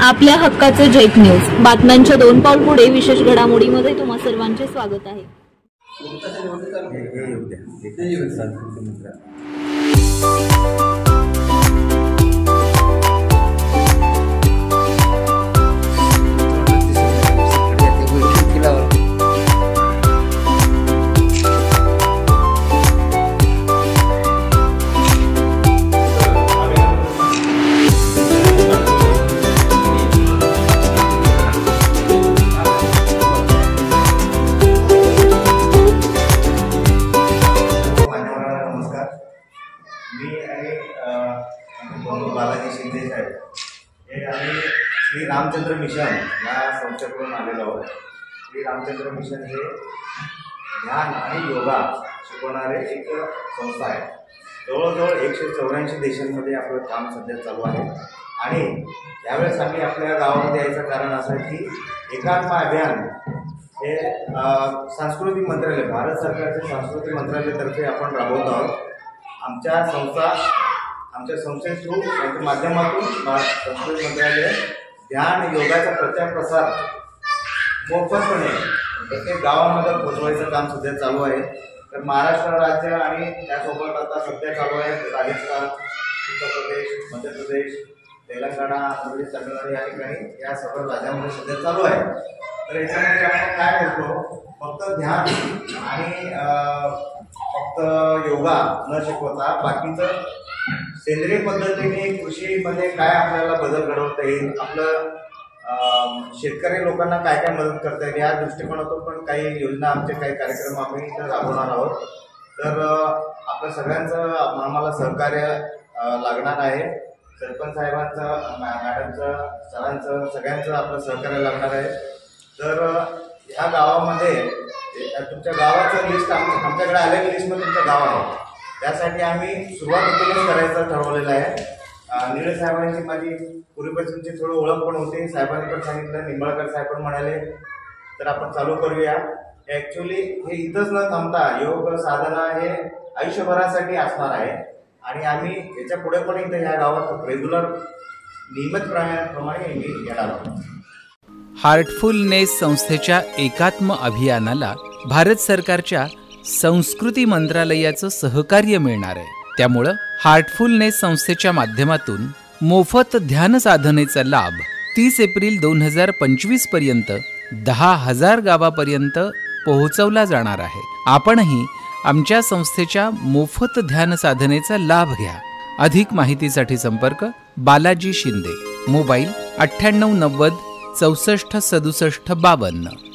आपल्या हक्काचे jet news बातम्यांच्या 2 पाऊल पुढे विशेष घडामोडीमध्ये तुम्हा सर्वांचे स्वागत आहे। बालाजी शिंदे साहेब हे आम्ही श्री रामचंद्र मिशन या संस्थेकडून आलेलो आहोत। श्री रामचंद्र मिशन हे ध्यान आणि योगा शिकवणारे एक संस्था आहे। जवळजवळ 184 देशांमध्ये आपलं काम सध्या चालू आहे आणि यावेळेस आम्ही आपल्या गावामध्ये यायचं कारण असं आहे की एकात्म अभियान हे सांस्कृतिक मंत्रालय भारत सरकारचे सांस्कृतिक मंत्रालयातर्फे आपण राबवत आहोत। आमच्या संस्थे थ्रू त्यांच्या माध्यमातून संस्कृती मंत्रालय ध्यान योगाचा प्रचार प्रसार मोफतपणे प्रत्येक गावामध्ये पोहोचवायचं काम सध्या चालू आहे। तर महाराष्ट्र राज्य आणि त्यासोबत आता सध्या चालू आहे राजस्थान, उत्तर प्रदेश, मध्य प्रदेश, तेलंगणा, आंध्र प्रदेश, तामिळनाडू या ठिकाणी या सर्व राज्यांमध्ये सध्या चालू आहे। तर याच्यामध्ये आपण काय होतो, फक्त ध्यान आणि फक्त योगा न शिकवता बाकीचं सेंद्रिय पद्धतीने कृषीमध्ये काय आपल्याला बदल घडवता येईल, आपलं शेतकरी लोकांना काय काय मदत करता येईल या दृष्टिकोनातून पण काही योजना, आमचे काही कार्यक्रम आम्ही इथं राबवणार आहोत। तर आपल्या सगळ्यांचं आम्हाला सहकार्य लागणार आहे। सरपंच साहेबांचं, मॅडमचं, सरांचं, सगळ्यांचं आपलं सहकार्य लागणार आहे। तर ह्या गावामध्ये तुमच्या गावाचं लिस्ट आमच्याकडे आलेलं लिस्टमध्ये तुमचं गाव आहे, त्यासाठी आम्ही सुरुवात इथूनच करायचं ठरवलेलं आहे। निळे साहेबांची माझी पूर्वीपासूनची थोडी ओळख पण होती, साहेबांनी पण सांगितलं, निंबाळकर साहेब पण म्हणाले तर आपण चालू करूया। ॲक्च्युली हे इथंच न थांबता योग साधना हे आयुष्यभरासाठी असणार आहे आणि आम्ही याच्या पुढे पण इथं ह्या गावात रेग्युलर नियमितप्रमाणे येणार आहोत। हार्टफुलनेस संस्थेच्या एकात्म अभियानाला भारत सरकारच्या संस्कृती मंत्रालयाचं सहकार्य मिळणार आहे। त्यामुळं हार्टफुलनेस संस्थेच्या माध्यमातून मोफत ध्यान साधनेचा लाभ 30 एप्रिल 2025 पर्यंत 10,000 गावापर्यंत पोहोचवला जाणार आहे। आपणही आमच्या संस्थेच्या मोफत ध्यान साधनेचा लाभ घ्या। अधिक माहितीसाठी संपर्क बालाजी शिंदे, मोबाईल 9890 64 67 52।